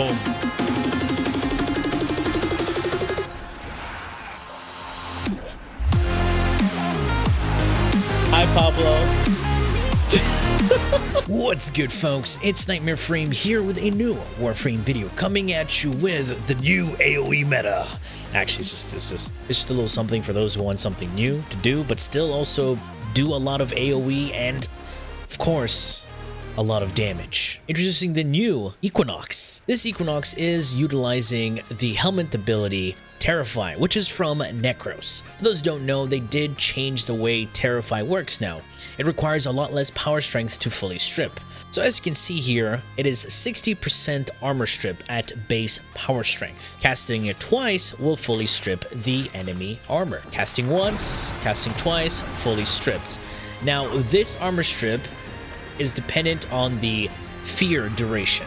Boom. Hi, Pablo. What's good, folks? It's Nightmare Frame here with a new Warframe video coming at you with the new AoE meta. Actually, it's just a little something for those who want something new to do, but still also do a lot of AoE and, of course, a lot of damage. Introducing the new Equinox. This Equinox is utilizing the Helminth ability Terrify, which is from Necros. For those who don't know, they did change the way Terrify works now. It requires a lot less power strength to fully strip. So as you can see here, it is 60% armor strip at base power strength. Casting it twice will fully strip the enemy armor. Casting once, casting twice, fully stripped. Now this armor strip is dependent on the fear duration.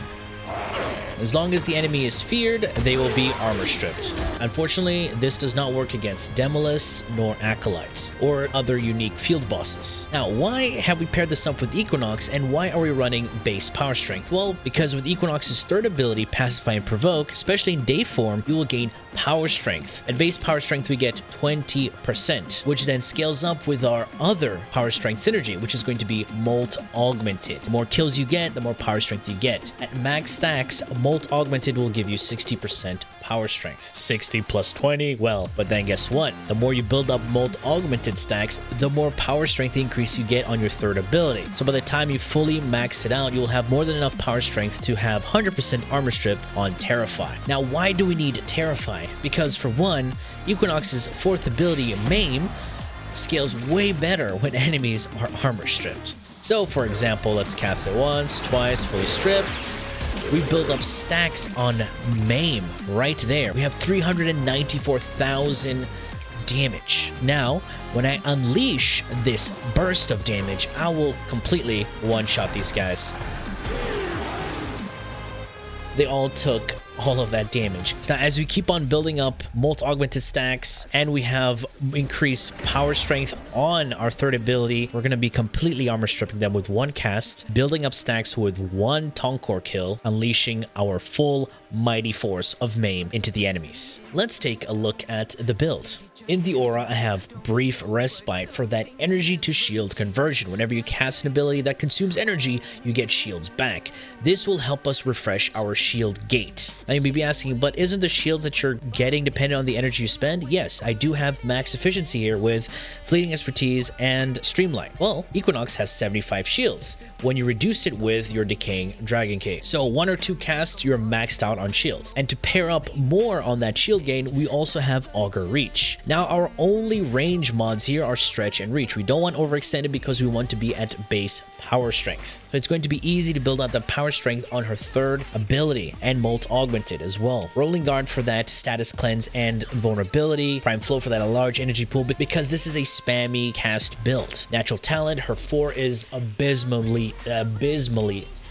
As long as the enemy is feared, they will be armor stripped. Unfortunately, this does not work against Demolists nor Acolytes or other unique field bosses. Now, why have we paired this up with Equinox and why are we running base power strength? Well, because with Equinox's third ability, Pacify and Provoke, especially in day form, you will gain power strength. At base power strength, we get 20%, which then scales up with our other power strength synergy, which is going to be Molt Augmented. The more kills you get, the more power strength you get. At max stacks, Molt Augmented will give you 60% power strength. 60 plus 20, well, but then guess what? The more you build up Molt Augmented stacks, the more power strength increase you get on your third ability. So by the time you fully max it out, you will have more than enough power strength to have 100% armor strip on Terrify. Now, why do we need Terrify? Because for one, Equinox's fourth ability, Maim, scales way better when enemies are armor stripped. So for example, let's cast it once, twice, fully stripped. We build up stacks on Maim right there. We have 394,000 damage. Now, when I unleash this burst of damage, I will completely one-shot these guys. They all took all of that damage. So now as we keep on building up Molt Augmented stacks and we have increased power strength on our third ability, we're going to be completely armor stripping them with one cast, building up stacks with one Tonkor kill, unleashing our full mighty force of Maim into the enemies. Let's take a look at the build. In the aura, I have Brief Respite for that energy to shield conversion. Whenever you cast an ability that consumes energy, you get shields back. This will help us refresh our shield gate. Now you may be asking, but isn't the shields that you're getting dependent on the energy you spend? Yes, I do have max efficiency here with Fleeting Expertise and Streamline. Well, Equinox has 75 shields when you reduce it with your Decaying Dragon Case. So one or two casts, you're maxed out on shields. And to pair up more on that shield gain, we also have Augur Reach. Now our only range mods here are Stretch and Reach. We don't want Overextended because we want to be at base power strength. So it's going to be easy to build out the power strength on her third ability and Molt Augmented as well. Rolling Guard for that status cleanse and vulnerability. Prime Flow for that large energy pool, but because this is a spammy cast build. Natural Talent, her 4 is abysmally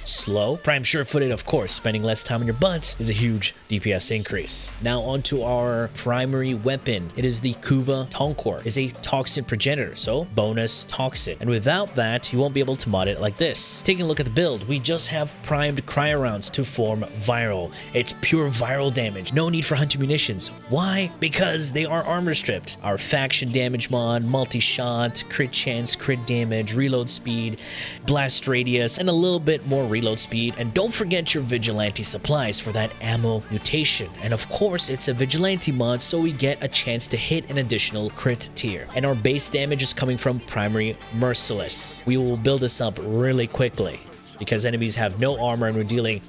slow. Prime Sure-Footed, of course, spending less time on your butt is a huge DPS increase. Now onto our primary weapon. It is the Kuva Tonkor. It's a Toxin Progenitor, so bonus Toxin. And without that, you won't be able to mod it like this. Taking a look at the build, we just have primed cryo rounds to form viral. It's pure viral damage. No need for hunter munitions. Why? Because they are armor stripped. Our faction damage mod, multi-shot, crit chance, crit damage, reload speed, blast radius, and a little bit more reload speed. And don't forget your vigilante supplies for that ammo mutation. And of course, it's a vigilante mod, so we get a chance to hit an additional crit tier. And our base damage is coming from primary merciless. We will build this up really quickly because enemies have no armor and we're dealing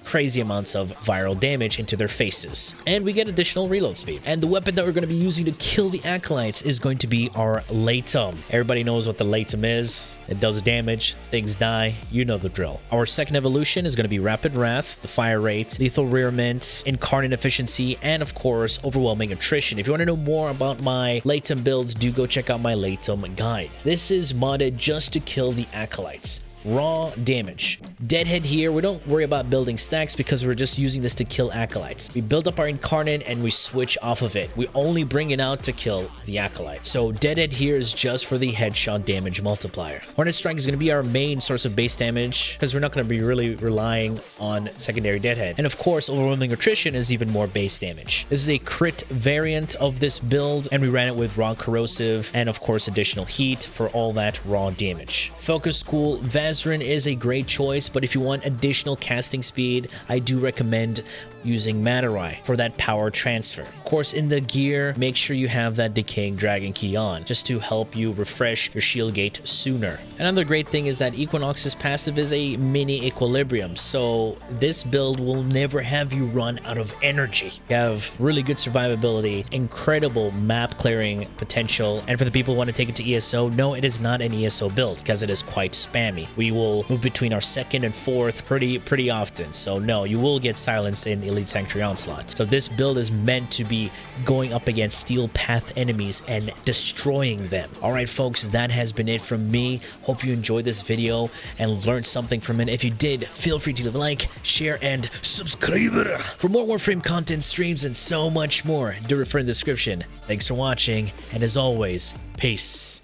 crazy amounts of viral damage into their faces. And we get additional reload speed. And the weapon that we're going to be using to kill the Acolytes is going to be our Latum. Everybody knows what the Latum is. It does damage, things die, you know the drill. Our second evolution is going to be Rapid Wrath, the fire rate, lethal rearmament, incarnate efficiency, and of course, overwhelming attrition. If you want to know more about my Latum builds, do go check out my Latum guide. This is modded just to kill the Acolytes. raw damage. Deadhead here, we don't worry about building stacks because we're just using this to kill Acolytes. We build up our Incarnate and we switch off of it. We only bring it out to kill the Acolyte. So Deadhead here is just for the headshot damage multiplier. Hornet Strike is going to be our main source of base damage because we're not going to be really relying on secondary Deadhead. And of course, Overwhelming Attrition is even more base damage. This is a crit variant of this build, and we ran it with raw corrosive and of course additional heat for all that raw damage. Focus School Vazarin is a great choice, but if you want additional casting speed, I do recommend using Matarai for that power transfer. Of course, in the gear, make sure you have that Decaying Dragon key on, just to help you refresh your shield gate sooner. Another great thing is that Equinox's passive is a mini equilibrium, so this build will never have you run out of energy. You have really good survivability, incredible map clearing potential, and for the people who want to take it to ESO, no, it is not an ESO build because it is quite spammy. We will move between our second and fourth pretty often, so no, you will get silenced in Elite Sanctuary Onslaught. So this build is meant to be going up against Steel Path enemies and destroying them. Alright folks, that has been it from me. Hope you enjoyed this video and learned something from it. If you did, feel free to leave a like, share, and subscribe for more Warframe content, streams, and so much more. Do refer in the description. Thanks for watching, and as always, peace.